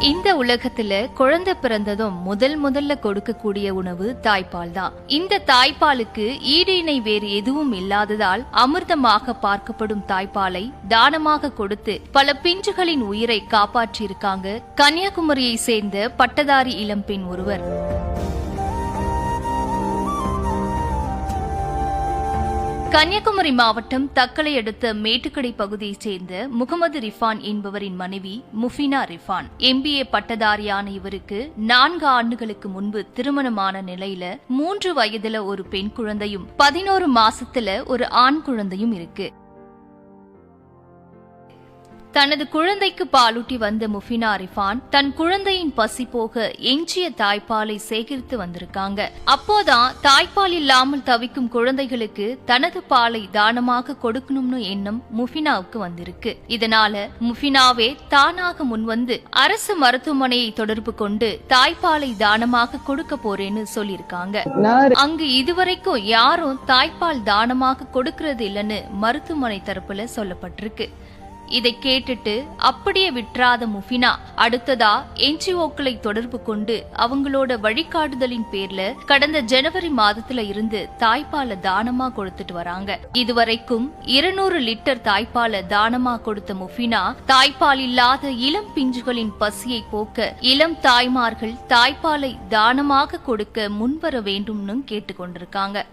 இந்த உலகத்துல குழந்தை பிறந்ததும் முதல்ல கொடுக்கக்கூடிய உணவு தாய்ப்பால் தான். இந்த தாய்ப்பாலுக்கு ஈடு இணை வேறு எதுவும் இல்லாததால் அமிர்தமாக பார்க்கப்படும் தாய்ப்பாலை தானமாக கொடுத்து பல பிஞ்சுகளின் உயிரை காப்பாற்றியிருக்காங்க கன்னியாகுமரியை சேர்ந்த பட்டதாரி இளம்பெண் ஒருவர். கன்னியாகுமரி மாவட்டம் தக்கலை அடுத்த மேட்டுக்கடை பகுதியைச் சேர்ந்த முகமது ரிஃபான் என்பவரின் மனைவி முஃபினா ரிஃபான். MBA பட்டதாரியான இவருக்கு 4 ஆண்டுகளுக்கு முன்பு திருமணமான நிலையில 3 வயதுல ஒரு பெண் குழந்தையும் 11 மாசத்துல ஒரு ஆண் குழந்தையும் இருக்கு. தனது குழந்தைக்கு பாலூட்டி வந்த முஃபினா ரிஃபான் தன் குழந்தையின் பசி போக எஞ்சிய தாய்ப்பாலை சேகரித்து வந்திருக்காங்க. அப்போதான் தாய்ப்பால் இல்லாமல் தவிக்கும் குழந்தைகளுக்கு தனது பாலை தானமாக கொடுக்கணும்னு எண்ணம் முஃபினாவுக்கு வந்திருக்கு. இதனால முஃபினாவே தானாக முன்வந்து அரசு மருத்துவமனையை தொடர்பு கொண்டு தாய்ப்பாலை தானமாக கொடுக்க போறேன்னு சொல்லியிருக்காங்க. அங்கு இதுவரைக்கும் யாரும் தாய்ப்பால் தானமாக கொடுக்கறது இல்லைன்னு மருத்துவமனை தரப்புல சொல்லப்பட்டிருக்கு. இதை கேட்டுட்டு அப்படியே விட்டுறாத முஃபினா அடுத்ததா NGOக்களை தொடர்பு கொண்டு அவங்களோட வழிகாட்டுதலின் பேர்ல கடந்த ஜனவரி மாதத்துல இருந்து தாய்ப்பால தானமா கொடுத்துட்டு வராங்க. இதுவரைக்கும் 200 லிட்டர் தாய்ப்பால தானமா கொடுத்த முஃபினா தாய்ப்பால் இல்லாத இளம் பிஞ்சுகளின் பசியை போக்க இளம் தாய்மார்கள் தாய்ப்பாலை தானமாக கொடுக்க முன்வர வேண்டும்னு கேட்டுக்கொண்டிருக்காங்க.